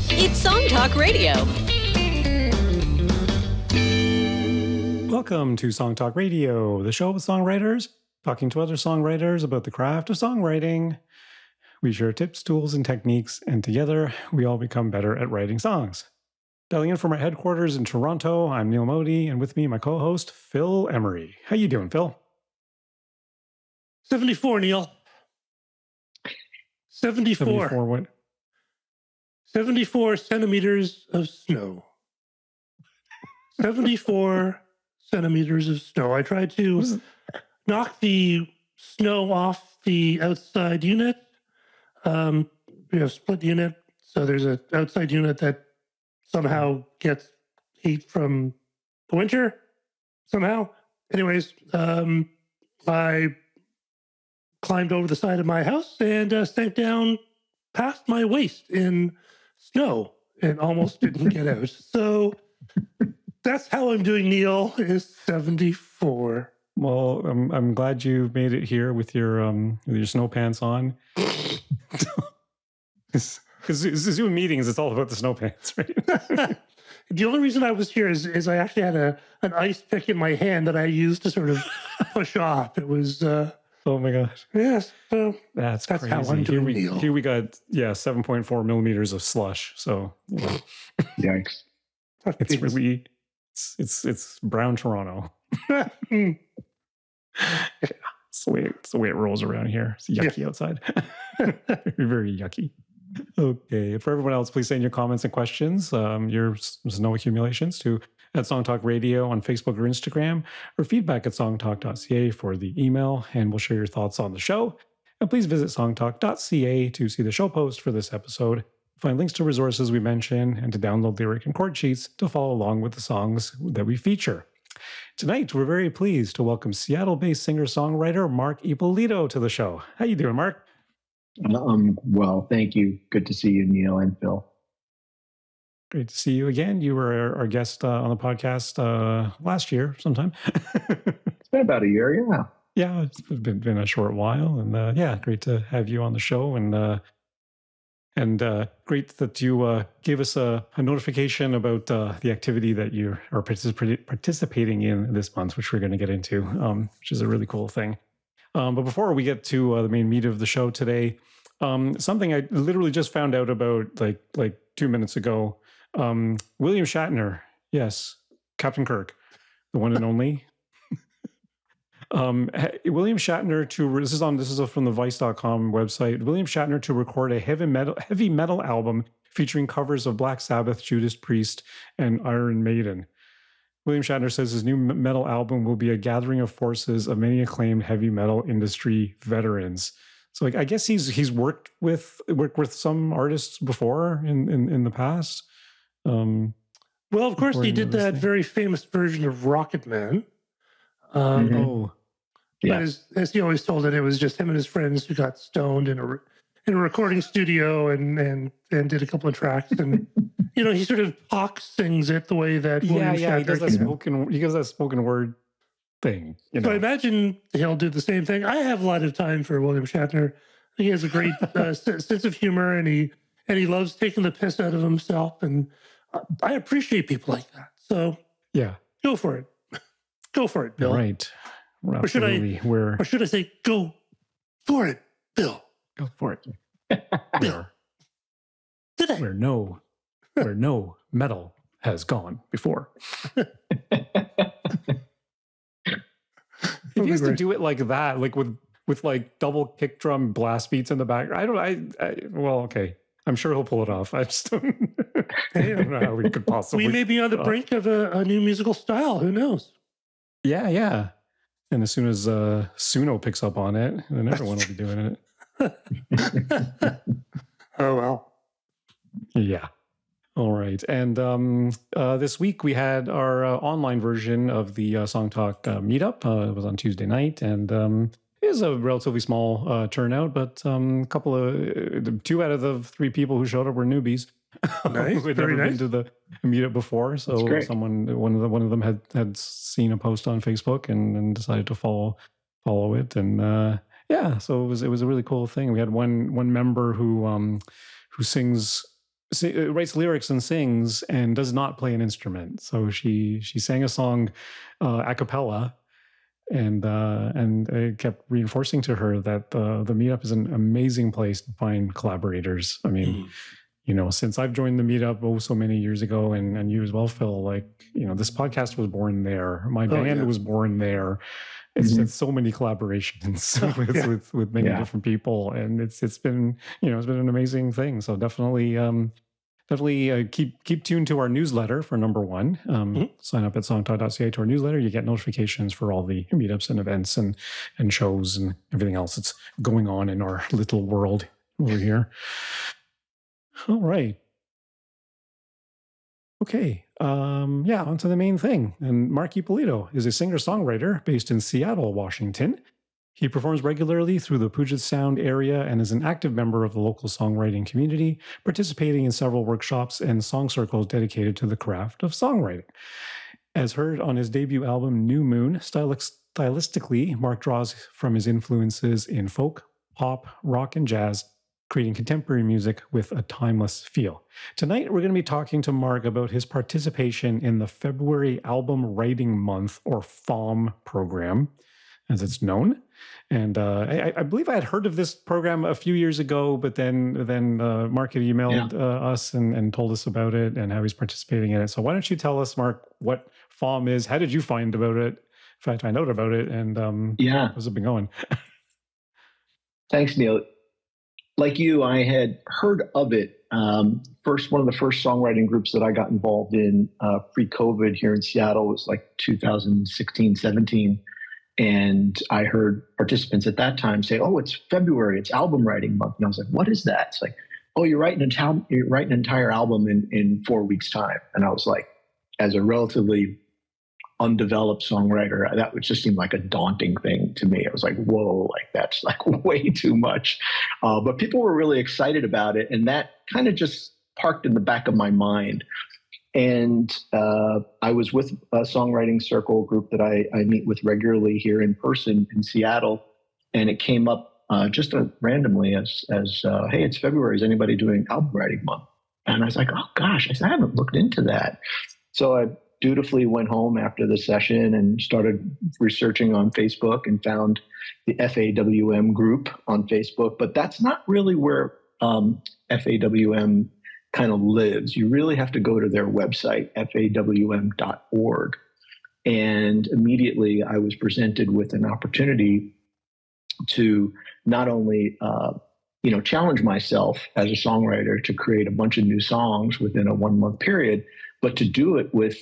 It's Song Talk Radio. Welcome to Song Talk Radio, the show with songwriters talking to other songwriters about the craft of songwriting. We share tips, tools, and techniques, and together we all become better at writing songs. Dialing in from our headquarters in Toronto, I'm Neil Modi, and with me, my co-host, Phil Emery. How you doing, Phil? 74, Neil. 74. 74 what? 74 centimeters of snow. 74 centimeters of snow. I tried to knock the snow off the outside unit. We have split unit, so there's an outside unit that somehow gets heat from the winter, somehow. Anyways, I climbed over the side of my house and sank down past my waist in snow and almost didn't get out. So that's how I'm doing, Neil, is 74. Well, I'm glad you made it here with your snow pants on. Because Zoom meetings, it's all about the snow pants, right? The only reason I was here is I actually had an ice pick in my hand that I used to sort of push off. It was... oh my gosh. Yes. So that's crazy. How I'm doing, Neil. Here we got, 7.4 millimeters of slush. So, Yikes. It's really, it's brown Toronto. It's the way it rolls around here. It's yucky outside. Very, very yucky. Okay. For everyone else, please send your comments and questions, your snow accumulations to at Song Talk Radio on Facebook or Instagram, or feedback at songtalk.ca for the email, and we'll share your thoughts on the show. And please visit songtalk.ca to see the show post for this episode, find links to resources we mention, and to download lyric and chord sheets to follow along with the songs that we feature. Tonight, we're very pleased to welcome Seattle-based singer-songwriter Mark Ippolito to the show. How you doing, Mark? Well, thank you. Good to see you, Neil and Phil. Great to see you again. You were our guest on the podcast last year sometime. It's been about a year, yeah. Yeah, it's been a short while. And great to have you on the show. And great that you gave us a notification about the activity that you are participating in this month, which we're going to get into, which is a really cool thing. But before we get to the main meat of the show today, something I literally just found out about like 2 minutes ago. William Shatner, yes, Captain Kirk, the one and only. William Shatner this is from the Vice.com website. William Shatner to record a heavy metal album featuring covers of Black Sabbath, Judas Priest, and Iron Maiden. William Shatner says his new metal album will be a gathering of forces of many acclaimed heavy metal industry veterans. So, I guess he's worked with some artists before in the past. Well, of course, he did that very famous version of Rocket Man. Yeah. But as he always told it was just him and his friends who got stoned in a recording studio and did a couple of tracks. And, he sort of talk sings it the way that William Shatner he does that spoken word thing. So I imagine he'll do the same thing. I have a lot of time for William Shatner. He has a great sense of humor, and he loves taking the piss out of himself. And I appreciate people like that. So go for it. Go for it, Bill. Right. Or should I say, go for it, Bill? Go for it. Bill. Where no metal has gone before. If you used to do it like that, like with like double kick drum blast beats in the back, okay. I'm sure he'll pull it off. I just don't know how we could possibly. We may be on the brink of a new musical style. Who knows? Yeah. And as soon as Suno picks up on it, then everyone will be doing it. Oh, well. Yeah. All right. And this week we had our online version of the Song Talk meetup. It was on Tuesday night, and it was a relatively small turnout, but two out of the three people who showed up were newbies. Nice. who had Very never nice. been to the meetup before. So one of them had seen a post on Facebook and decided to follow it. And so it was a really cool thing. We had one member who sings writes lyrics and sings and does not play an instrument. So she sang a song a cappella, and I kept reinforcing to her that the meetup is an amazing place to find collaborators. I mean, since I've joined the meetup so many years ago, and you as well, Phil, like, this podcast was born there. My band was born there. It's so many collaborations with many different people, and it's been an amazing thing. So definitely keep tuned to our newsletter for number one. Sign up at songtalk.ca to our newsletter. You get notifications for all the meetups and events and shows and everything else that's going on in our little world over here. All right. Okay. On to the main thing. And Mark Ippolito is a singer-songwriter based in Seattle, Washington. He performs regularly through the Puget Sound area and is an active member of the local songwriting community, participating in several workshops and song circles dedicated to the craft of songwriting. As heard on his debut album, New Moon, stylistically, Mark draws from his influences in folk, pop, rock, and jazz, creating contemporary music with a timeless feel. Tonight, we're going to be talking to Mark about his participation in the February Album Writing Month, or FAWM program, as it's known. And I believe I had heard of this program a few years ago, but then Mark had emailed us and told us about it and how he's participating in it. So why don't you tell us, Mark, what FAWM is? How did you find about it? In fact, I know about it, and how's it been going? Thanks, Neil. Like you, I had heard of it. One of the first songwriting groups that I got involved in pre-COVID here in Seattle was like 2016, 17. And I heard participants at that time say, "Oh, it's February, it's album writing month." And I was like, "What is that?" It's like, "Oh, you're writing an entire album in 4 weeks' time." And I was like, as a relatively undeveloped songwriter, that would just seem like a daunting thing to me. I was like, whoa, like that's like way too much. But people were really excited about it. And that kind of just parked in the back of my mind. And I was with a songwriting circle group that I meet with regularly here in person in Seattle. And it came up just randomly as hey, it's February. Is anybody doing album writing month? And I was like, oh gosh, I haven't looked into that. So I dutifully went home after the session and started researching on Facebook and found the FAWM group on Facebook. But that's not really where FAWM kind of lives. You really have to go to their website, fawm.org. And immediately I was presented with an opportunity to not only challenge myself as a songwriter to create a bunch of new songs within a 1 month period, but to do it with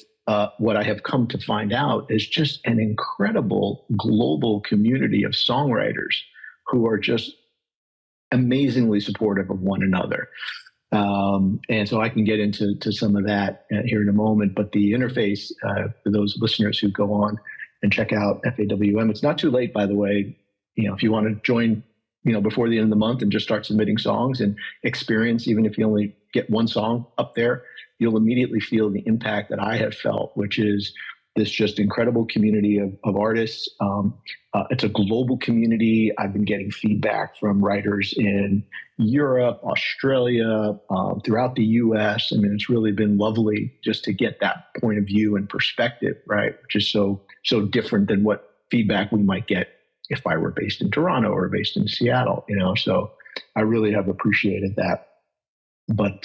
what I have come to find out is just an incredible global community of songwriters who are just amazingly supportive of one another. And so I can get into some of that here in a moment. But the interface, for those listeners who go on and check out FAWM, it's not too late, by the way. If you want to join, before the end of the month and just start submitting songs and experience, even if you only get one song up there, you'll immediately feel the impact that I have felt, which is this just incredible community of artists. It's a global community. I've been getting feedback from writers in Europe, Australia, throughout the US. I mean, it's really been lovely just to get that point of view and perspective, right? Which is so different than what feedback we might get if I were based in Toronto or based in Seattle, so I really have appreciated that. But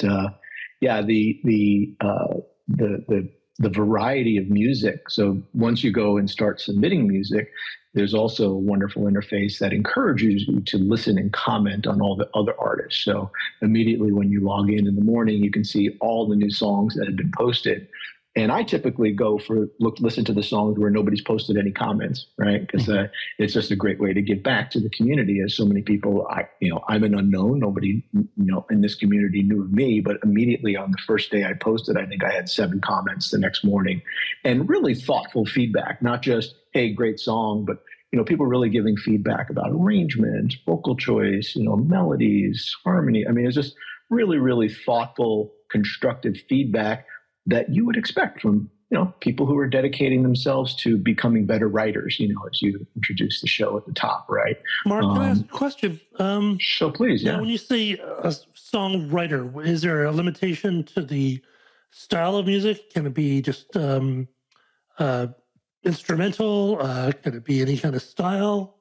the variety of music. So once you go and start submitting music, there's also a wonderful interface that encourages you to listen and comment on all the other artists. So immediately when you log in the morning, you can see all the new songs that have been posted. And I typically go listen to the songs where nobody's posted any comments, right? Because it's just a great way to give back to the community. As so many people, I'm an unknown. Nobody, in this community knew of me. But immediately on the first day I posted, I think I had 7 comments the next morning, and really thoughtful feedback. Not just, hey, great song, but people really giving feedback about arrangement, vocal choice, melodies, harmony. I mean, it's just really, really thoughtful, constructive feedback that you would expect from people who are dedicating themselves to becoming better writers, as you introduced the show at the top, right? Mark, can I ask a question? So please, now, yeah. when you say a songwriter, is there a limitation to the style of music? Can it be just instrumental? Can it be any kind of style?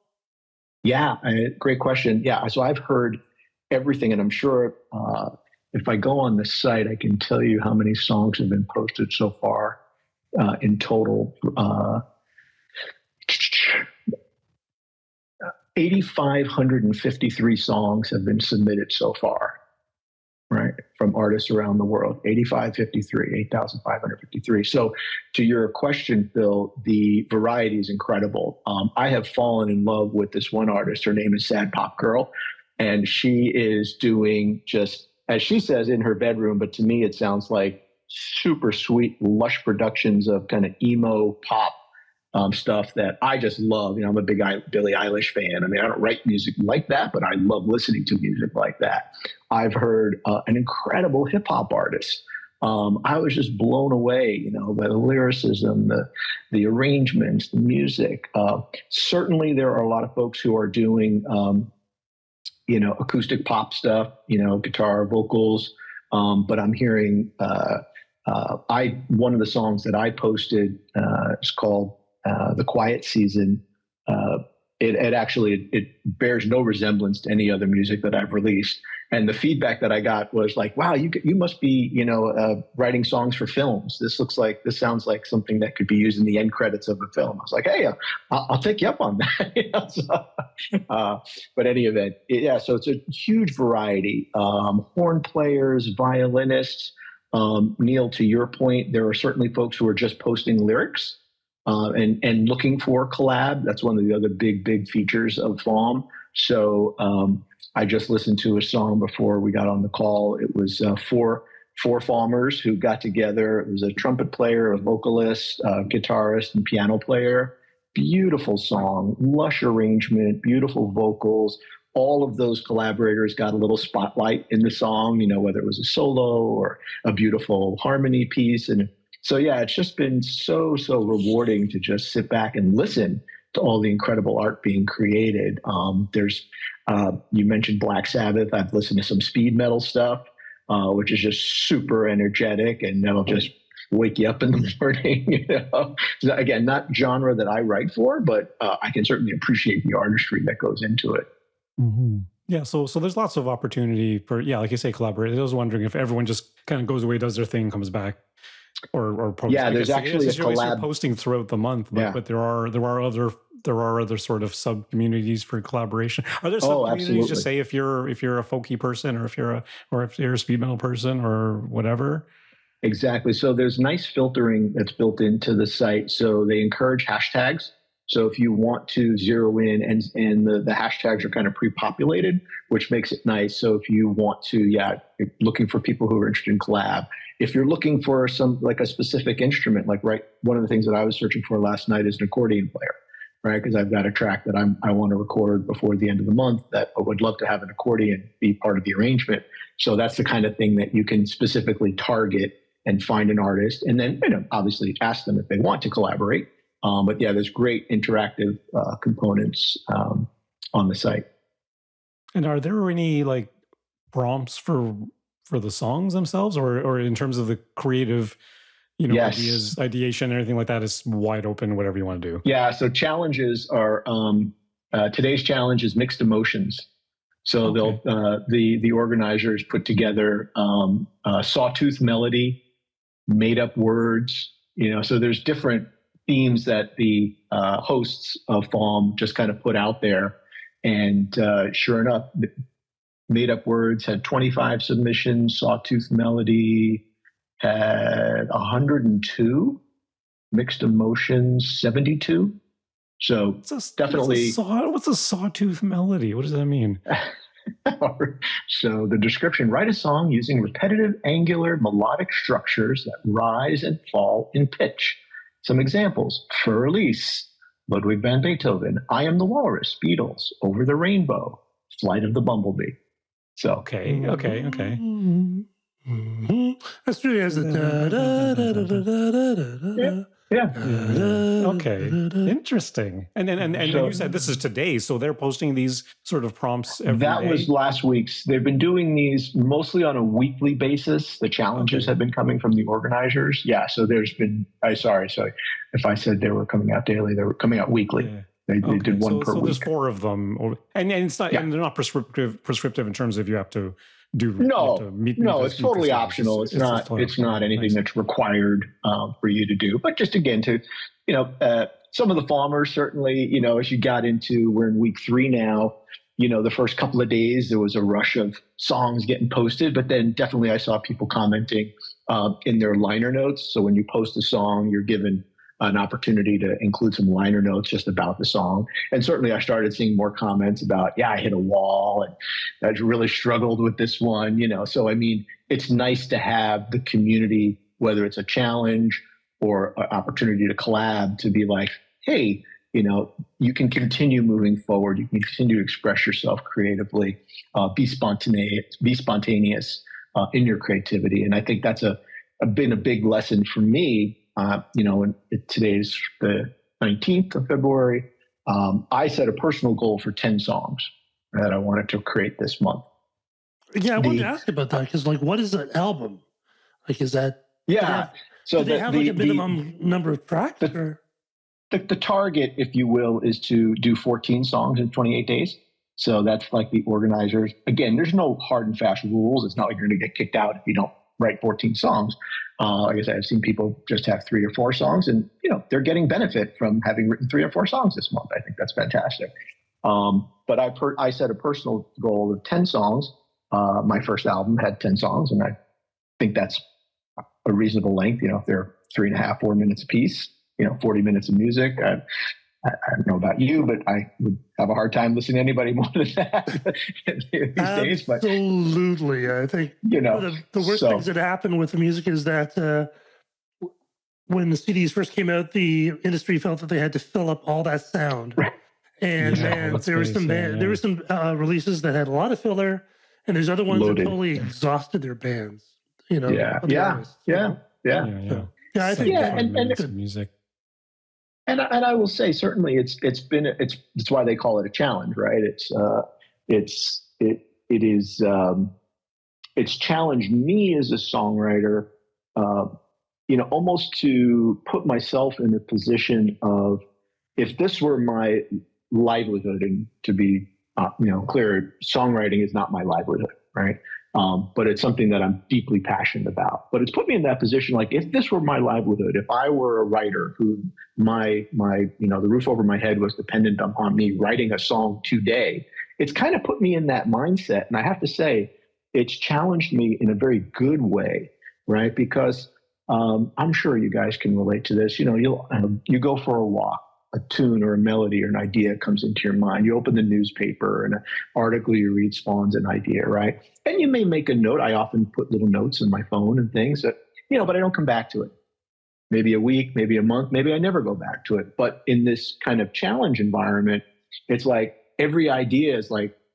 Yeah, great question. Yeah, so I've heard everything, and I'm sure if I go on the site, I can tell you how many songs have been posted so far in total. 8,553 songs have been submitted so far, right, from artists around the world. 8,553. So to your question, Phil, the variety is incredible. I have fallen in love with this one artist. Her name is Sad Pop Girl, and she is doing just, as she says, in her bedroom, but to me it sounds like super sweet, lush productions of kind of emo pop stuff that I just love. I'm a big Billie Eilish fan. I mean, I don't write music like that, but I love listening to music like that. I've heard an incredible hip hop artist. I was just blown away, by the lyricism, the arrangements, the music. Certainly, there are a lot of folks who are doing, acoustic pop stuff, guitar, vocals. But I'm hearing one of the songs that I posted is called The Quiet Season. It bears no resemblance to any other music that I've released. And the feedback that I got was like, wow, you must be, writing songs for films. This sounds like something that could be used in the end credits of a film. I was like, hey, I'll take you up on that. But any event, so it's a huge variety. Horn players, violinists. Neil, to your point, there are certainly folks who are just posting lyrics. And looking for collab. That's one of the other big features of FAWM. So I just listened to a song before we got on the call. It was four FAWMers who got together. It was a trumpet player, a vocalist, a guitarist, and piano player. Beautiful song, lush arrangement, beautiful vocals. All of those collaborators got a little spotlight in the song, whether it was a solo or a beautiful harmony piece. And so, yeah, it's just been so rewarding to just sit back and listen to all the incredible art being created. You mentioned Black Sabbath. I've listened to some speed metal stuff, which is just super energetic, and that'll just wake you up in the morning. So again, not genre that I write for, but I can certainly appreciate the artistry that goes into it. Mm-hmm. Yeah, so there's lots of opportunity for, like you say, collaborate. I was wondering if everyone just kind of goes away, does their thing, comes back. Or post. Yeah, there's actually a collab. You're posting throughout the month, but there are other sort of sub communities for collaboration. Are there sub communities? Just say if you're a folky person, or if you're a speed metal person, or whatever. Exactly. So there's nice filtering that's built into the site. So they encourage hashtags. So if you want to zero in, and the hashtags are kind of pre-populated, which makes it nice. So if you want to, looking for people who are interested in collab. If you're looking for a specific instrument, one of the things that I was searching for last night is an accordion player, right? Because I've got a track that I want to record before the end of the month that I would love to have an accordion be part of the arrangement. So that's the kind of thing that you can specifically target and find an artist, and then obviously ask them if they want to collaborate. But yeah, there's great interactive components on the site. And are there any prompts for the songs themselves, or in terms of the creative, yes, ideation, and everything like that is wide open, whatever you want to do? Yeah. So challenges are today's challenge is mixed emotions. So they'll the organizers put together a sawtooth melody, made up words. So there's different themes that the hosts of FAWM just kind of put out there, and sure enough, Made Up Words had 25 submissions. Sawtooth Melody had 102. Mixed Emotions, 72. So definitely. What's a sawtooth melody? What does that mean? So the description: write a song using repetitive, angular, melodic structures that rise and fall in pitch. Some examples: Fur Elise, Ludwig van Beethoven, I Am the Walrus, Beatles, Over the Rainbow, Flight of the Bumblebee. So okay. Mm-hmm. That's true. He has the da da da da da da da da. Yeah. Okay, interesting. And you said this is today, so they're posting these sort of prompts every that day? was last week's. They've been doing these mostly on a weekly basis. The challenges have been coming from the organizers. Yeah, so there's been. Sorry. If I said they were coming out daily, they were coming out weekly. Yeah. They did one per week. So there's 4 of them, and it's not. Yeah. And they're not prescriptive in terms of you have to do. No, it's totally optional. It's not anything that's required for you to do. But just again, to some of the FAWMers certainly, as you got into, we're in week 3 now. The first couple of days there was a rush of songs getting posted, but then definitely I saw people commenting in their liner notes. So when you post a song, you're given an opportunity to include some liner notes just about the song. And certainly I started seeing more comments about, I hit a wall and I really struggled with this one, So, I mean, it's nice to have the community, whether it's a challenge or an opportunity to collab, to be like, hey, you can continue moving forward. You can continue to express yourself creatively, be spontaneous in your creativity. And I think that's been a big lesson for me. Today's the 19th of February. I set a personal goal for 10 songs that I wanted to create this month. Yeah, I wanted to ask about that because, what is an album? Is that? Yeah. Do they have a minimum number of tracks? The target, if you will, is to do 14 songs in 28 days. So that's the organizers. Again, there's no hard and fast rules. It's not like you're going to get kicked out if you don't write 14 songs. Like I said, I've seen people just have 3 or 4 songs, and they're getting benefit from having written 3 or 4 songs this month. I think that's fantastic. But I set a personal goal of 10 songs. My first album had 10 songs, and I think that's a reasonable length. If they're 3.5, 4 minutes a piece, 40 minutes of music. I don't know about you, but I would have a hard time listening to anybody more than that these days. But absolutely, I think the worst things that happen with the music is that when the CDs first came out, the industry felt that they had to fill up all that sound, and there were some releases that had a lot of filler, and there's other ones that totally exhausted their bands. Yeah. I think and music. And I will say, certainly, it's why they call it a challenge, right? It's challenged me as a songwriter, almost to put myself in a position of, if this were my livelihood, and to be clear, songwriting is not my livelihood, right? But it's something that I'm deeply passionate about. But it's put me in that position, if this were my livelihood, if I were a writer who my the roof over my head was dependent upon me writing a song today, it's kind of put me in that mindset. And I have to say, it's challenged me in a very good way, right? Because I'm sure you guys can relate to this. You go for a walk, a tune or a melody or an idea comes into your mind. You open the newspaper and an article you read spawns an idea, right? And you may make a note. I often put little notes in my phone and things that, but I don't come back to it. Maybe a week, maybe a month, maybe I never go back to it. But in this kind of challenge environment, it's every idea is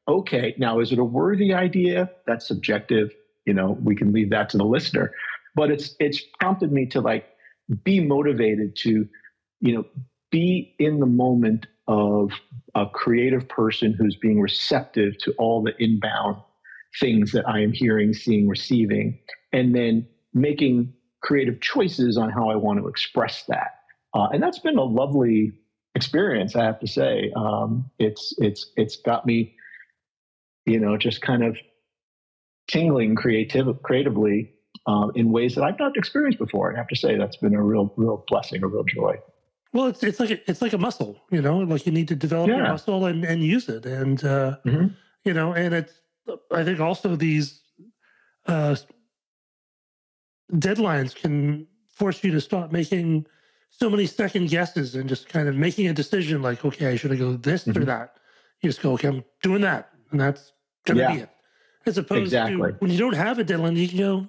okay, now is it a worthy idea? That's subjective. We can leave that to the listener. But it's prompted me to be motivated to, be in the moment of a creative person who's being receptive to all the inbound things that I am hearing, seeing, receiving, and then making creative choices on how I want to express that. And that's been a lovely experience, I have to say. It's got me, just kind of tingling creatively in ways that I've not experienced before. I have to say that's been a real blessing, a real joy. Well, it's like a muscle, you need to develop your muscle and use it. And, and it's, I think also these deadlines can force you to stop making so many second guesses and just kind of making a decision okay, I should go this or that. You just go, okay, I'm doing that. And that's going to be it. As opposed to when you don't have a deadline, you can go,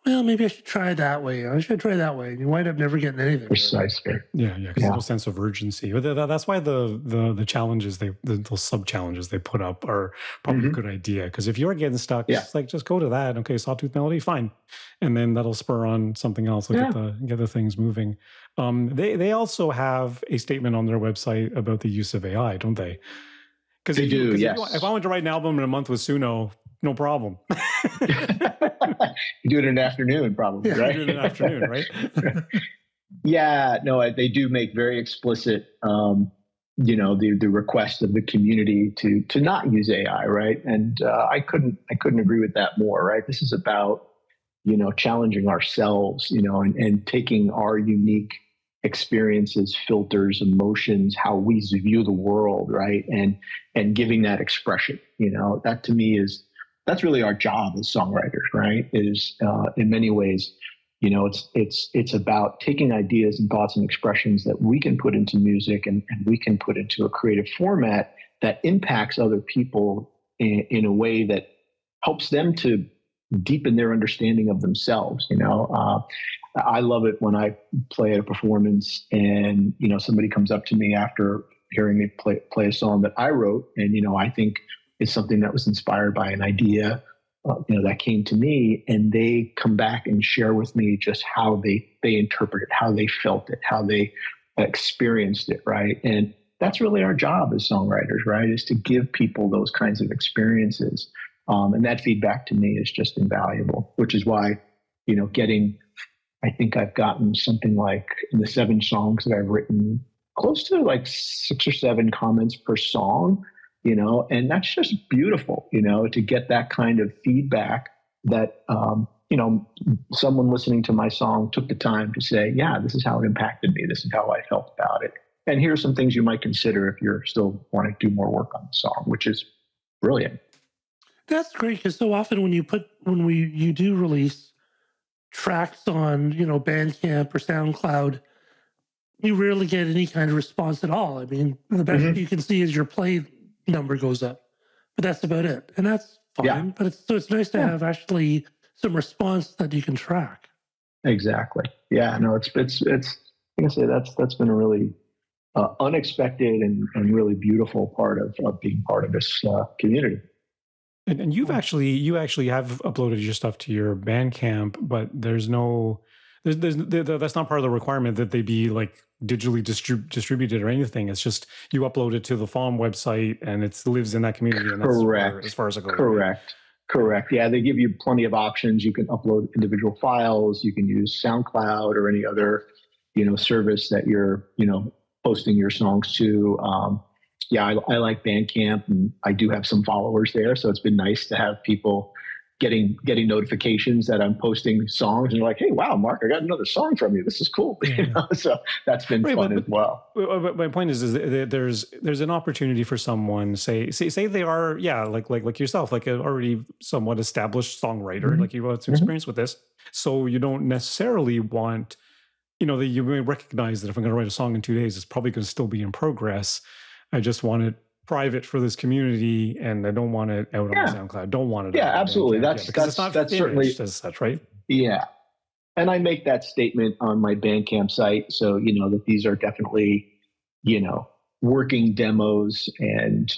well, maybe I should try that way. I should try that way. And you wind up never getting anything. Precisely. Yeah, because there's no sense of urgency. But that's why the challenges those sub challenges they put up are probably a good idea. Because if you're getting stuck, it's like just go to that. Okay, sawtooth melody, fine, and then that'll spur on something else. Get the things moving. They also have a statement on their website about the use of AI, don't they? Because they do. If I wanted to write an album in a month with Suno, no problem. You do it in an afternoon, probably, right? You do it in an afternoon, right? Yeah, no, they do make very explicit, the request of the community to not use AI, right? And I couldn't agree with that more, right? This is about, challenging ourselves, and taking our unique experiences, filters, emotions, how we view the world, right? And giving that expression, that to me that's really our job as songwriters, right? Is in many ways, it's about taking ideas and thoughts and expressions that we can put into music and we can put into a creative format that impacts other people in a way that helps them to deepen their understanding of themselves. I love it when I play at a performance and, somebody comes up to me after hearing me play a song that I wrote. And, I think it's something that was inspired by an idea, that came to me, and they come back and share with me just how they interpret it, how they felt it, how they experienced it. Right. And that's really our job as songwriters, right? Is to give people those kinds of experiences. And that feedback to me is just invaluable, which is why, I think I've gotten something like in the 7 songs that I've written close to like 6 or 7 comments per song, and that's just beautiful, to get that kind of feedback that, someone listening to my song took the time to say, yeah, this is how it impacted me. This is how I felt about it. And here are some things you might consider if you're still wanting to do more work on the song, which is brilliant. That's great, because so often when you do release tracks on, Bandcamp or SoundCloud, you rarely get any kind of response at all. I mean, the best you can see is your play number goes up, but that's about it. And that's fine. Yeah. But it's nice to have actually some response that you can track. Exactly. Yeah, no, it's like I say, that's been a really unexpected and really beautiful part of being part of this community. And you actually have uploaded your stuff to your Bandcamp, but there's that's not part of the requirement that they be like digitally distributed or anything. It's just you upload it to the FAWM website and it lives in that community. And that's as far as it goes. Correct. Yeah, they give you plenty of options. You can upload individual files. You can use SoundCloud or any other, service that you're, posting your songs to. I like Bandcamp, and I do have some followers there. So it's been nice to have people getting notifications that I'm posting songs, and you're like, hey, wow, Mark, I got another song from you. This is cool. Yeah. So that's been fun as well. But my point is that there's an opportunity for someone, say they are, like yourself, like an already somewhat established songwriter, like you have some experience with this. So you don't necessarily want, that you may recognize that if I'm going to write a song in 2 days, it's probably going to still be in progress. I just want it private for this community, and I don't want it out on SoundCloud. Don't want it. Yeah, absolutely. That's certainly as such, right? Yeah, and I make that statement on my Bandcamp site, so that these are definitely, working demos, and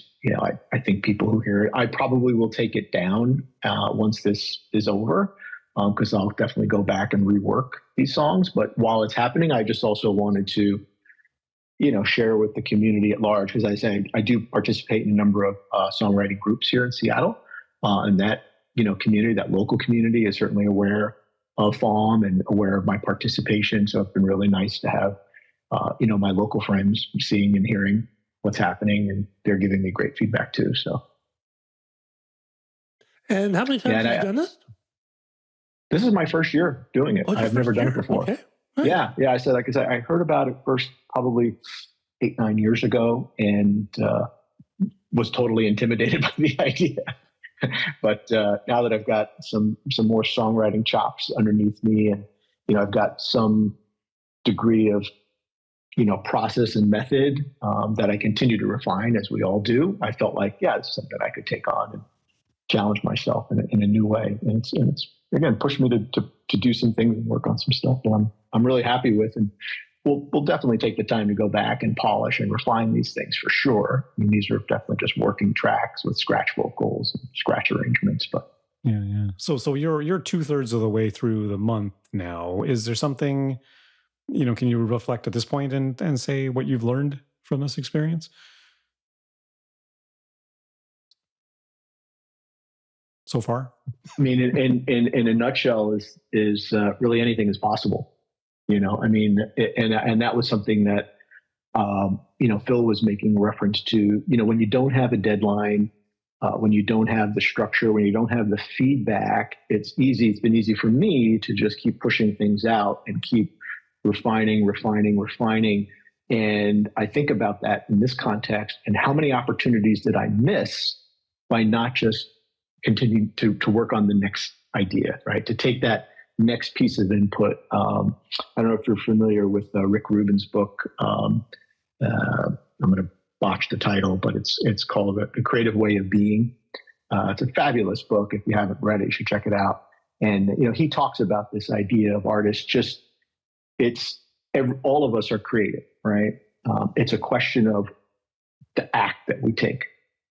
I think people who hear it, I probably will take it down once this is over, because I'll definitely go back and rework these songs. But while it's happening, I just also wanted to share with the community at large, because I say I do participate in a number of songwriting groups here in Seattle, and that community, that local community, is certainly aware of FAWM and aware of my participation. So it's been really nice to have my local friends seeing and hearing what's happening, and they're giving me great feedback too. So. And how many times have you done this? This is my first year doing it. I've never done it before. Okay. Right. Yeah. I said, I heard about it first probably 8-9 years ago, and was totally intimidated by the idea. But now that I've got some more songwriting chops underneath me, and I've got some degree of process and method that I continue to refine, as we all do, I felt like, this is something I could take on and challenge myself in a new way. And it's again pushed me to do some things and work on some stuff that I'm really happy with. And we'll definitely take the time to go back and polish and refine these things for sure. I mean, these are definitely just working tracks with scratch vocals and scratch arrangements, but yeah. So you're 2/3 of the way through the month now. Is there something, can you reflect at this point and say what you've learned from this experience so far? I mean, in a nutshell, is really anything is possible. I mean, and that was something that Phil was making reference to. When you don't have a deadline, when you don't have the structure, when you don't have the feedback, it's been easy for me to just keep pushing things out and keep refining. And I think about that in this context, and how many opportunities did I miss by not just continuing to work on the next idea, right? To take that next piece of input. I don't know if you're familiar with Rick Rubin's book. I'm going to botch the title, but it's called The Creative Way of Being. It's a fabulous book. If you haven't read it, you should check it out. And he talks about this idea of artists. All of us are creative, right? It's a question of the act that we take.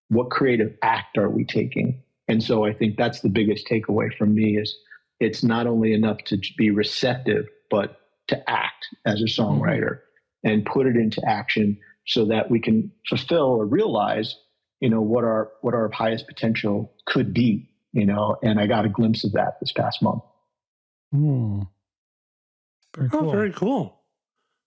What creative act are we taking? And so I think that's the biggest takeaway from me is it's not only enough to be receptive, but to act as a songwriter and put it into action so that we can fulfill or realize, what our highest potential could be, and I got a glimpse of that this past month. Very cool. Oh, very cool.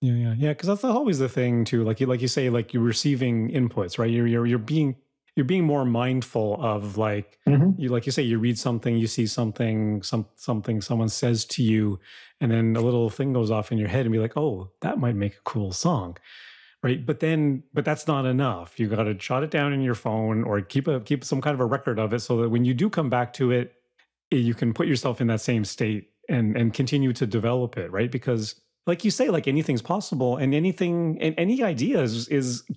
Yeah. Because that's always the thing too. Like you say, like you're receiving inputs, right? You're being more mindful of like you say, you read something, you see something someone says to you, and then a little thing goes off in your head and be like, oh, that might make a cool song, right? But that's not enough. You got to jot it down in your phone or keep some kind of a record of it, so that when you do come back to it, you can put yourself in that same state and continue to develop it, right? Because like you say, like anything's possible, and any idea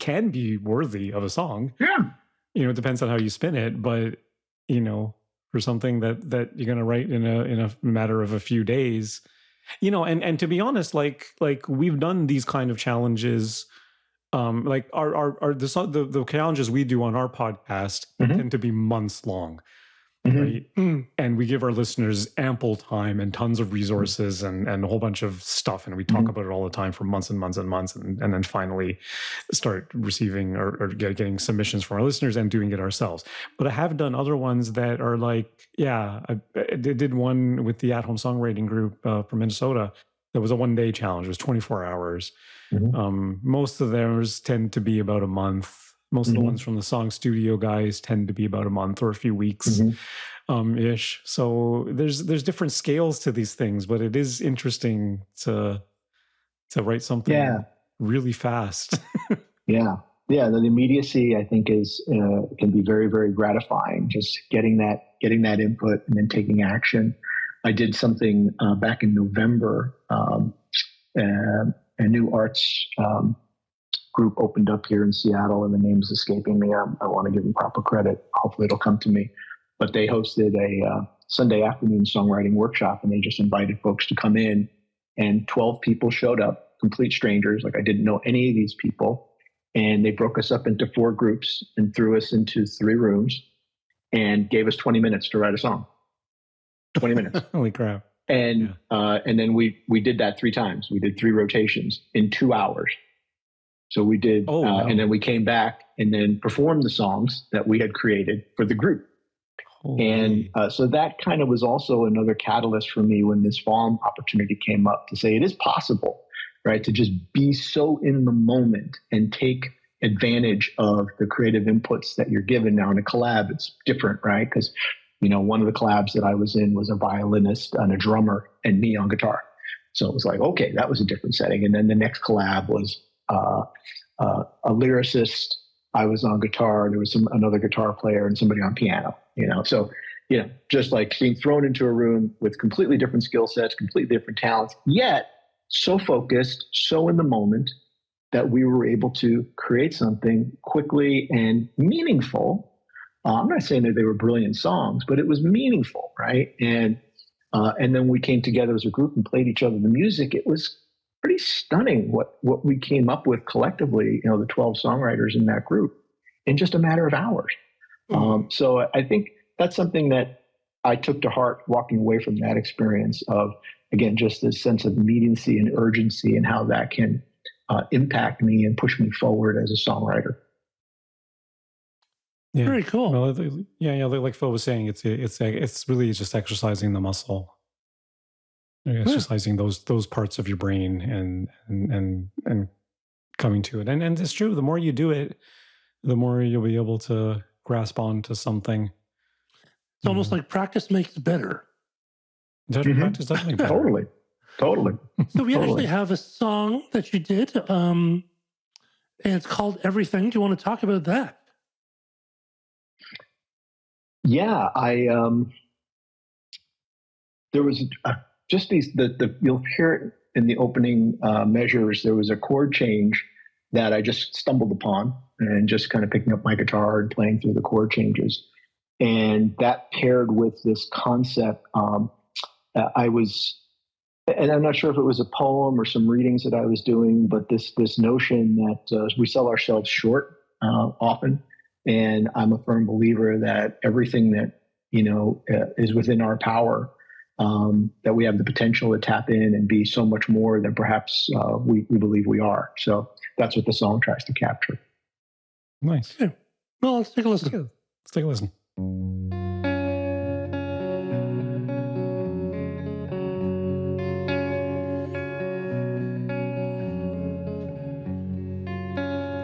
can be worthy of a song. Yeah. It depends on how you spin it, but for something that you're going to write in a matter of a few days, and to be honest, like we've done these kind of challenges, like the challenges we do on our podcast tend to be months long. Right. And we give our listeners ample time and tons of resources and a whole bunch of stuff. And we talk about it all the time for months and months and months. And then finally start receiving or getting submissions from our listeners and doing it ourselves. But I have done other ones that are like, I did one with the at-home songwriting group from Minnesota. That was a 1-day challenge. It was 24 hours. Most of theirs tend to be about a month. Most of the ones from the Song Studio guys tend to be about a month or a few weeks ish. So there's different scales to these things, but it is interesting to write something really fast. Yeah. The immediacy, I think, can be very, very gratifying. Just getting that input and then taking action. I did something back in November. A new arts group opened up here in Seattle, and the name's escaping me. I want to give them proper credit. Hopefully it'll come to me. But they hosted a Sunday afternoon songwriting workshop, and they just invited folks to come in, and 12 people showed up, complete strangers. Like, I didn't know any of these people. And they broke us up into 4 groups and threw us into 3 rooms and gave us 20 minutes to write a song. 20 minutes. Holy crap. And then we did that 3 times. We did 3 rotations in 2 hours. So we did, wow. And then we came back and then performed the songs that we had created for the group. Holy. And so that kind of was also another catalyst for me when this FAWM opportunity came up, to say it is possible, right? To just be so in the moment and take advantage of the creative inputs that you're given. Now in a collab, it's different, right? Because, one of the collabs that I was in was a violinist and a drummer and me on guitar. So it was like, okay, that was a different setting. And then the next collab was a lyricist. I was on guitar. There was another guitar player and somebody on piano. So just like being thrown into a room with completely different skill sets, completely different talents, yet so focused, so in the moment that we were able to create something quickly and meaningful. I'm not saying that they were brilliant songs, but it was meaningful, right? And And then we came together as a group and played each other the music. It was pretty stunning what we came up with collectively, the 12 songwriters in that group, in just a matter of hours. So I think that's something that I took to heart walking away from that experience of, again, just this sense of immediacy and urgency and how that can impact me and push me forward as a songwriter. Yeah. Very cool. Well, like Phil was saying, it's really just exercising the muscle, exercising those parts of your brain and coming to it. And it's true. The more you do it, the more you'll be able to grasp onto something. It's almost like practice makes better. Practice does make better. Totally. So we actually have a song that you did, and it's called Everything. Do you want to talk about that? Yeah, there was just you'll hear it in the opening measures. There was a chord change that I just stumbled upon, and just kind of picking up my guitar and playing through the chord changes. And that paired with this concept, and I'm not sure if it was a poem or some readings that I was doing, but this notion that we sell ourselves short often. And I'm a firm believer that everything that, is within our power, that we have the potential to tap in and be so much more than perhaps we believe we are. So that's what the song tries to capture. Nice. Yeah. Well, let's take a listen. Let's take a listen.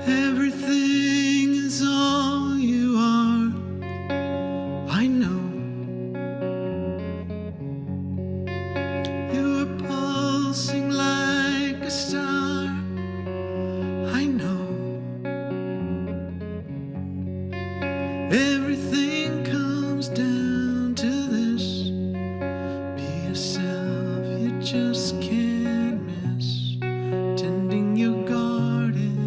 Everything is all you are, I know. You are pulsing like a star, I know. Everything comes down to this: be yourself, you just can't miss. Tending your garden,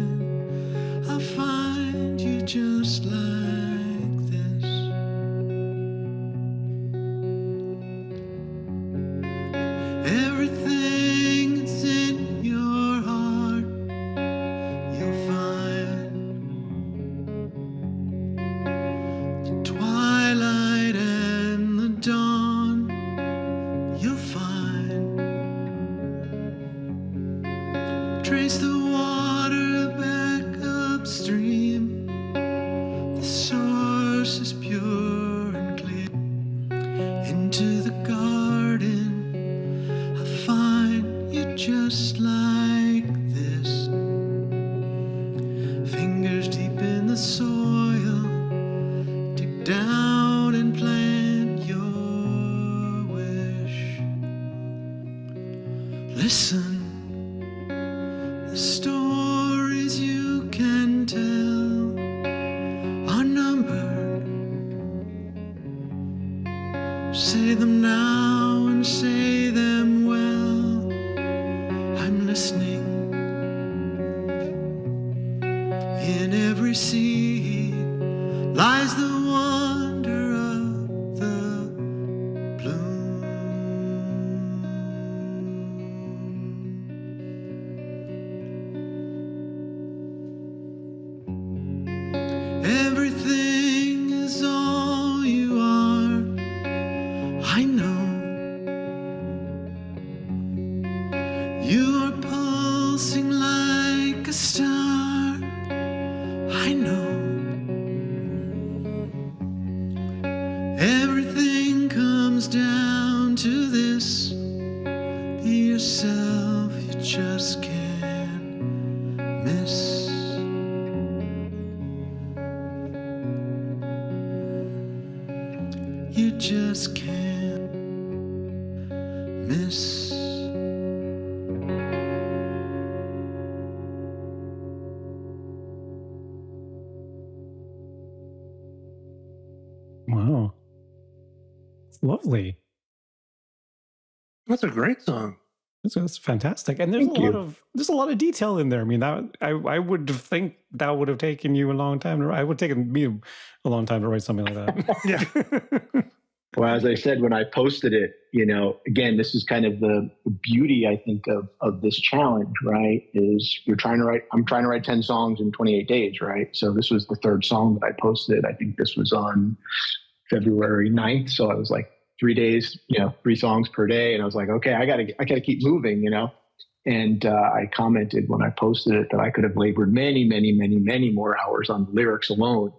I'll find you just like this. Everything is in your heart, you'll find the twilight and the dawn, you'll find. Trace the water back upstream, the source is pure and clear. Into the garden, I'll find you just like this. Fingers deep in the soil, dig down and plant your wish. Listen, the stories you can tell are numbered. Say them now and say them well. I'm listening. In every seed lies the wonder of the bloom. Everything is all you are, I know. You are pulsing like a star, I know. Everything comes down to this: be yourself, you just can't miss. You just can't miss. Wow. It's lovely. That's a great song. That's fantastic. And there's a lot of detail in there. I mean, that I would think that would have taken you a long time. I would have taken me a long time to write something like that. Yeah. Well, as I said when I posted it, again, this is kind of the beauty, I think, of this challenge, right? Is I'm trying to write 10 songs in 28 days, right? So this was the third song that I posted. I think this was on February 9th. So I was like 3 days, 3 songs per day. And I was like, okay, I gotta keep moving, And I commented when I posted it that I could have labored many, many, many, many more hours on the lyrics alone.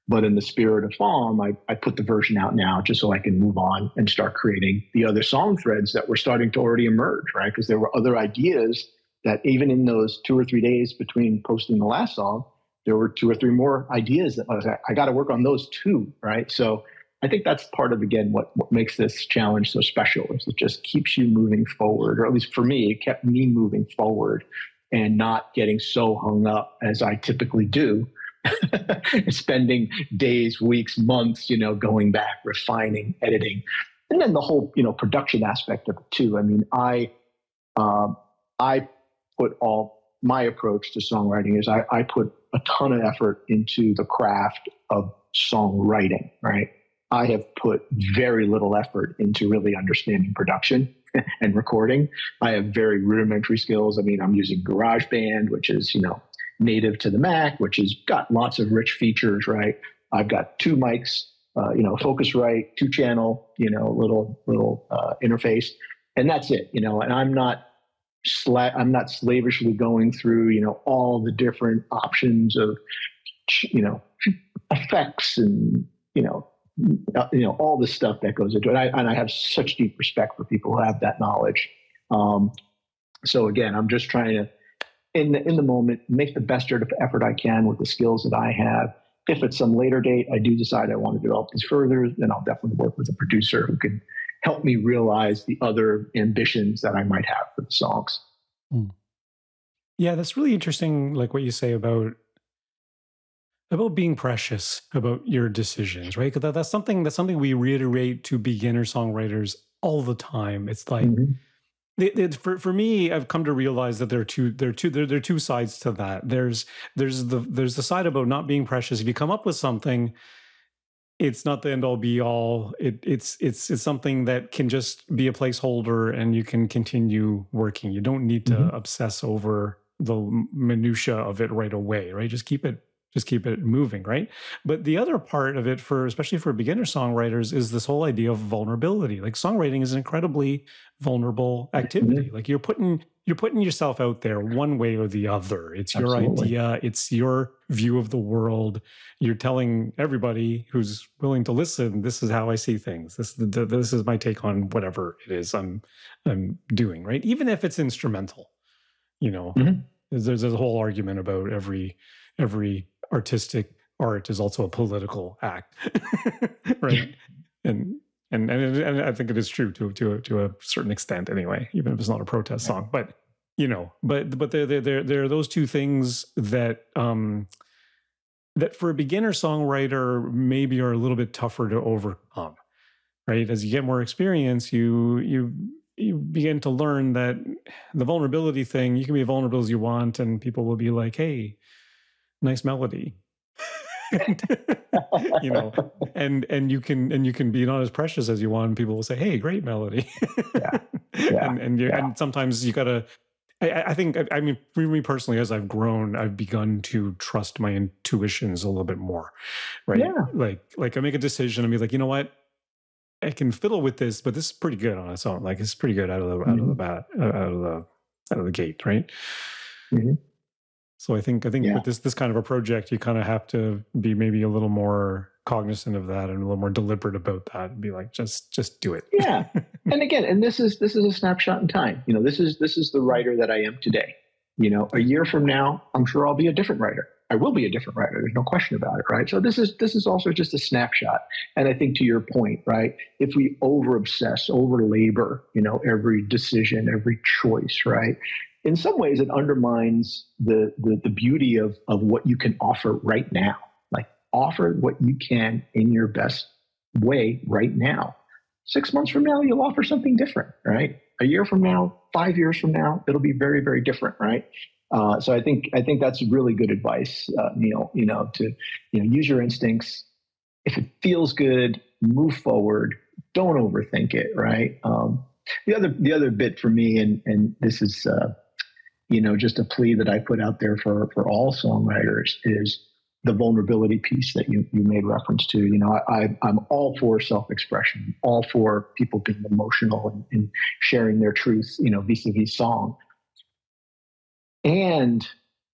But in the spirit of FAWM, I put the version out now just so I can move on and start creating the other song threads that were starting to already emerge, right? Because there were other ideas that even in those 2 or 3 days between posting the last song, there were 2 or 3 more ideas that I was like, I got to work on those too, right? So I think that's part of, again, what makes this challenge so special is it just keeps you moving forward, or at least for me, it kept me moving forward and not getting so hung up as I typically do, spending days, weeks, months, going back, refining, editing, and then the whole, production aspect of it too. I mean, I put all my approach to songwriting is I put a ton of effort into the craft of songwriting, right? I have put very little effort into really understanding production and recording. I have very rudimentary skills. I mean, I'm using GarageBand, which is, native to the Mac, which has got lots of rich features, right? I've got 2 mics, Focusrite, 2-channel, little interface, and that's it, and I'm not slavishly going through, all the different options of, effects and, all the stuff that goes into it. And I have such deep respect for people who have that knowledge. So again, I'm just trying to, in the moment, make the best effort I can with the skills that I have. If at some later date I do decide I want to develop this further, then I'll definitely work with a producer who can help me realize the other ambitions that I might have for the songs. Yeah, that's really interesting, like what you say about being precious about your decisions, right? Because that's something we reiterate to beginner songwriters all the time. It's like, for me, I've come to realize that there are two sides to that. There's the side about not being precious. If you come up with something, it's not the end all be all. It's something that can just be a placeholder, and you can continue working. You don't need to obsess over the minutia of it right away, right? Just keep it moving, right? But the other part of it, especially for beginner songwriters, is this whole idea of vulnerability. Like, songwriting is an incredibly vulnerable activity. Like, you're putting yourself out there one way or the other. It's your idea, it's your view of the world. You're telling everybody who's willing to listen, this is how I see things. This is my take on whatever it is I'm doing, right? Even if it's instrumental, there's a whole argument about every artistic art is also a political act, right? And I think it is true to a certain extent, anyway, even if it's not a protest song. But but there are those two things that that for a beginner songwriter maybe are a little bit tougher to overcome, right? As you get more experience, you begin to learn that the vulnerability thing, you can be as vulnerable as you want, and people will be like, "Hey, nice melody," and you can be not as precious as you want, and people will say, "Hey, great melody." And sometimes you gotta. I mean, for me personally, as I've grown, I've begun to trust my intuitions a little bit more, right? Yeah. Like I make a decision and be like, you know what, I can fiddle with this, but this is pretty good on its own. Like, it's pretty good out of the gate, right? So I think with this kind of a project, you kind of have to be maybe a little more cognizant of that and a little more deliberate about that, and be like, just do it. Yeah. And again, this is a snapshot in time. This is the writer that I am today. A year from now, I'm sure I'll be a different writer. I will be a different writer. There's no question about it, right? So this is also just a snapshot. And I think, to your point, right, if we over obsess, over labor, every decision, every choice, right, in some ways it undermines the beauty of what you can offer right now. Like, offer what you can in your best way right now. 6 months from now, you'll offer something different, right? A year from now, 5 years from now, it'll be very, very different, right? So I think that's really good advice, Neil. To use your instincts. If it feels good, move forward. don't overthink it, right? The other bit for me, and this is just a plea that I put out there for all songwriters, is the vulnerability piece that you made reference to. I'm all for self-expression, all for people being emotional and sharing their truth, vis-a-vis song, and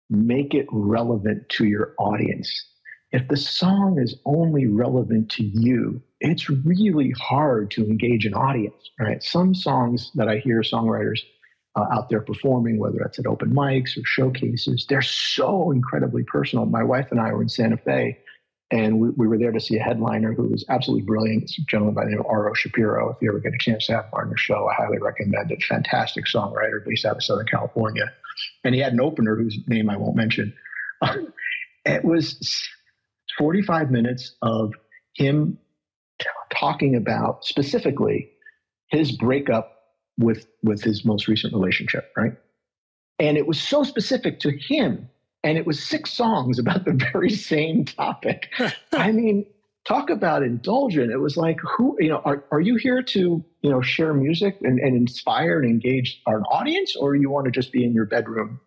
make it relevant to your audience. If the song is only relevant to you, it's really hard to engage an audience, right? Some songs that I hear songwriters out there performing, whether it's at open mics or showcases, they're so incredibly personal. My wife and I were in Santa Fe, and we were there to see a headliner who was absolutely brilliant. It's a gentleman by the name of R.O. Shapiro. If you ever get a chance to have him on your show, I highly recommend it. Fantastic songwriter based out of Southern California. And he had an opener whose name I won't mention. It was 45 minutes of him talking about specifically his breakup with his most recent relationship, right? And it was so specific to him, and it was 6 songs about the very same topic. I mean, talk about indulgent. It was like, are you here to, share music and inspire and engage our audience, or you want to just be in your bedroom,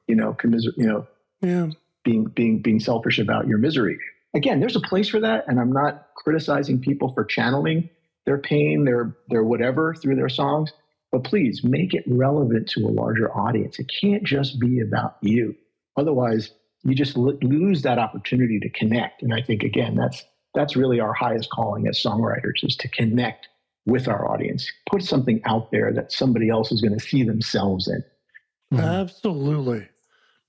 being selfish about your misery? Again, there's a place for that, and I'm not criticizing people for channeling their pain, their whatever through their songs. But please make it relevant to a larger audience. It can't just be about you. Otherwise, you just lose that opportunity to connect. And I think, again, that's really our highest calling as songwriters, is to connect with our audience. Put something out there that somebody else is going to see themselves in. Absolutely.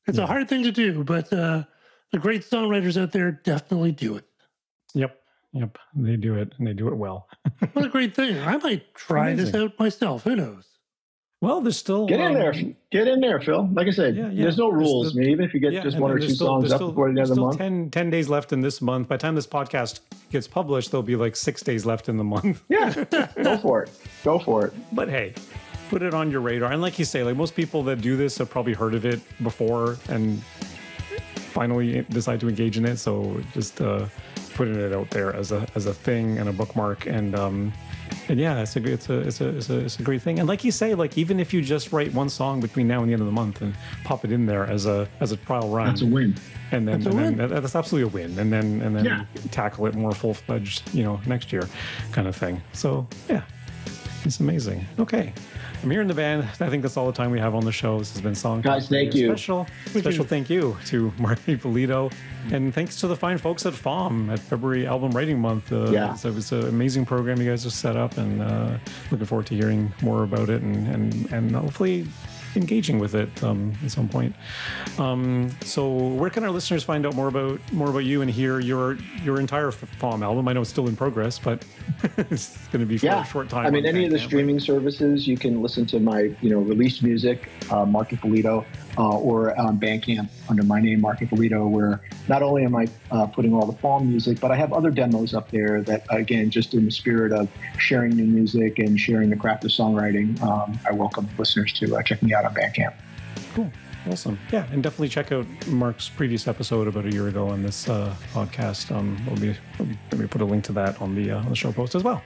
It's a hard thing to do, but the great songwriters out there definitely do it. Yep. They do it, and they do it well. What a great thing. I might try this out myself. Who knows? Well, there's still... Get in there, Phil. Like I said, there's no rules. Even if you get just 1 or 2 songs up before the end of the month. 10 days left in this month. By the time this podcast gets published, there'll be like 6 days left in the month. Yeah, go for it. But hey, put it on your radar. And like you say, like most people that do this have probably heard of it before and finally decide to engage in it. So just putting it out there as a thing and a bookmark, and yeah, it's a great thing. And like you say, like even if you just write 1 song between now and the end of the month and pop it in there as a trial run, that's a win. And then that's absolutely a win. And then tackle it more full-fledged, next year, kind of thing. So yeah, it's amazing. Okay. I'm here in the band. I think that's all the time we have on the show. This has been Song Talk. Guys, thank you. Special thank you to Mark Ippolito. And thanks to the fine folks at FAWM at February Album Writing Month. So it was an amazing program you guys have set up, and looking forward to hearing more about it and hopefully engaging with it at some point. So where can our listeners find out more about you and hear your entire FAWM album? I know it's still in progress, but it's going to be for a short time. I mean, any of the streaming services, you can listen to my released music, Mark Ippolito, or on Bandcamp under my name, Mark Ippolito, where not only am I putting all the FAWM music, but I have other demos up there that, again, just in the spirit of sharing new music and sharing the craft of songwriting, I welcome listeners to check me out on Bandcamp. Cool. Awesome. Yeah, and definitely check out Mark's previous episode about a year ago on this podcast. We'll be put a link to that on the show post as well.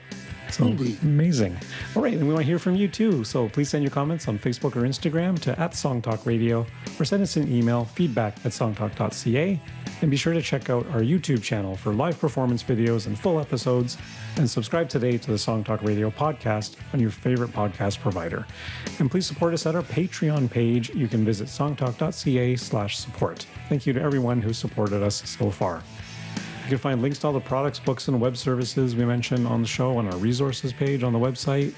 So amazing. All right, and we want to hear from you too. So please send your comments on Facebook or Instagram to @SongTalkRadio, or send us an email, feedback@songtalk.ca. And be sure to check out our YouTube channel for live performance videos and full episodes. And subscribe today to the Song Talk Radio podcast on your favorite podcast provider. And please support us at our Patreon page. You can visit songtalk.ca/support. Thank you to everyone who supported us so far. You can find links to all the products, books, and web services we mentioned on the show on our resources page on the website.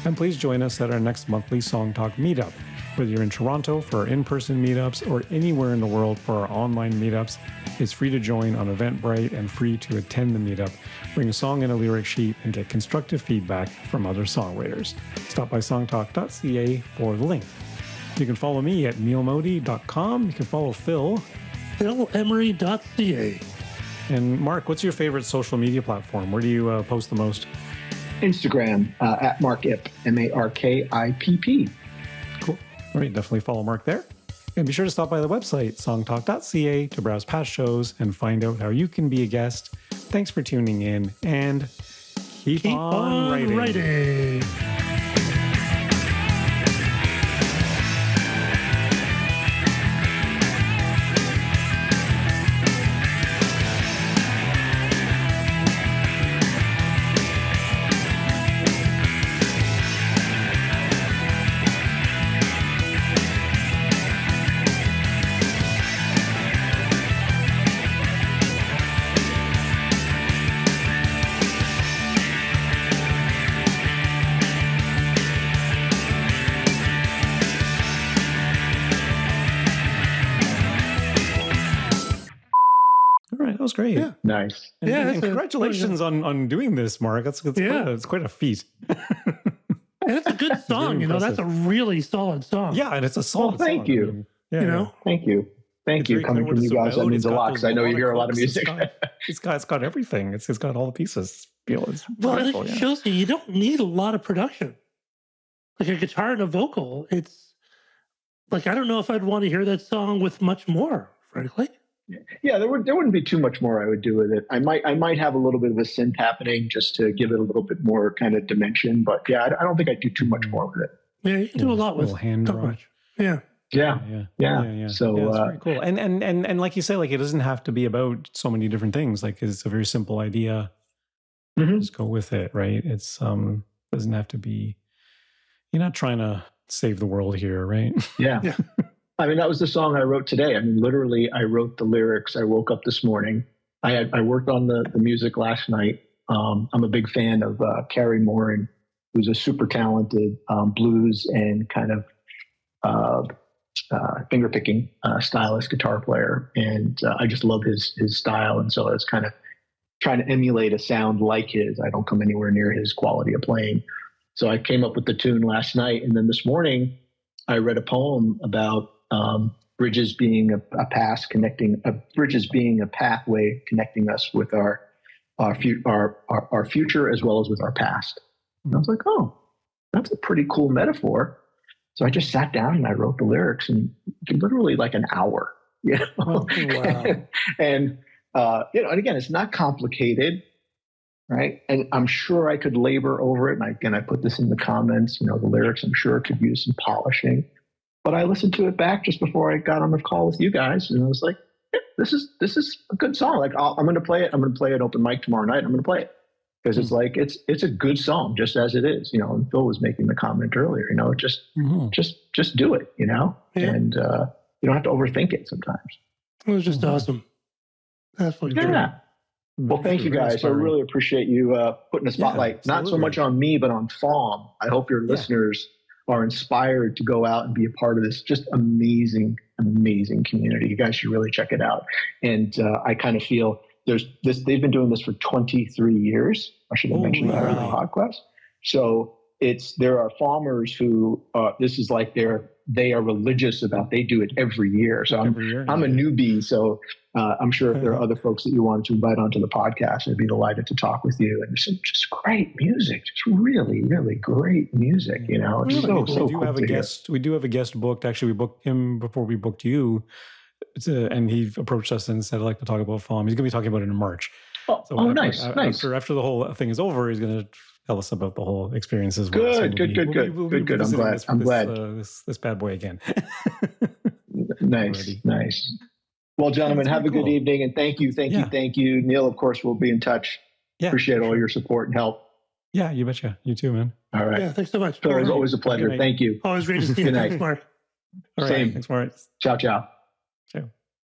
And please join us at our next monthly Song Talk meetup. Whether you're in Toronto for our in-person meetups or anywhere in the world for our online meetups, it's free to join on Eventbrite and free to attend the meetup. Bring a song and a lyric sheet and get constructive feedback from other songwriters. Stop by songtalk.ca for the link. You can follow me at neilmodi.com. You can follow Phil. PhilEmery.ca. And Mark, what's your favorite social media platform? Where do you post the most? Instagram, at Mark Ip, MarkIpp. Cool. All right, definitely follow Mark there. And be sure to stop by the website, songtalk.ca, to browse past shows and find out how you can be a guest. Thanks for tuning in, and Keep on writing. All right, that was great. Yeah. Nice. And, Yeah, and that's congratulations on doing this, Mark. That's it's quite a feat. And it's a good song, Very that's a really solid song. Yeah, and it's a solid song. Thank you. I mean, yeah, You know? Thank you. Thank It's you. very clear Coming what from you it's guys, that about. means It's a got lot those because I know you hear a lot of melodic hooks. music. It's got everything. It's got all the pieces. It's Well, and wonderful, it yeah. shows you don't need a lot of production. Like a guitar and a vocal, it's like, I don't know if I'd want to hear that song with much more, frankly. Yeah, there wouldn't be too much more I would do with it. I might have a little bit of a synth happening just to give it a little bit more kind of dimension. But yeah, I don't think I'd do too much more with it. Yeah, you can do a lot with little hand not drum. much. Yeah. Yeah. So it's very cool. And like you say, like it doesn't have to be about so many different things. Like it's a very simple idea. Mhm. Just go with it, right? It's doesn't have to be. You're not trying to save the world here, right? Yeah. I mean, that was the song I wrote today. I mean, literally, I wrote the lyrics. I woke up this morning. I worked on the music last night. I'm a big fan of Carrie Morin, who's a super talented blues and kind of finger-picking stylist guitar player. And I just love his style. And so I was kind of trying to emulate a sound like his. I don't come anywhere near his quality of playing. So I came up with the tune last night. And then this morning, I read a poem about bridges being bridges being a pathway connecting us with our future as well as with our past. And I was like, oh, that's a pretty cool metaphor. So I just sat down and I wrote the lyrics in literally like an hour. You know? Wow. And and again, it's not complicated, right? And I'm sure I could labor over it. And I put this in the comments. The lyrics I'm sure could use some polishing. But I listened to it back just before I got on the call with you guys, and I was like, yeah, "This is a good song. Like I'm going to play it. I'm going to play it open mic tomorrow night. I'm going to play it because it's like it's a good song just as it is." And Phil was making the comment earlier. Just do it. Yeah. And you don't have to overthink it sometimes. It was just awesome. Absolutely. Yeah. Well, thank you guys. I really appreciate you putting a spotlight not so much on me but on FAWM. I hope your listeners are inspired to go out and be a part of this just amazing community. You guys should really check it out. And I kind of feel they've been doing this for 23 years. I should have mentioned that in the podcast. So there are farmers who this is like they are religious about, they do it every year. So I'm a newbie. So I'm sure if there are other folks that you wanted to invite onto the podcast, I'd be delighted to talk with you. And there's just great music, just really, really great music. It's so cool to hear. We do have a guest booked. Actually, we booked him before we booked you. And he approached us and said, I'd like to talk about FAWM. He's going to be talking about it in March. Nice. After the whole thing is over, he's going to tell us about the whole experience as well. Good. I'm glad. This bad boy again. Nice. Well, gentlemen, have a good evening, and thank you. Neil, of course, we'll be in touch. Yeah, appreciate all your support and help. Yeah, you betcha. You too, man. All right. Yeah, thanks so much. So it was always a pleasure. Thank you. Always great to see you. Thanks, Mark. All right. Same. Thanks, Mark. Ciao. Ciao.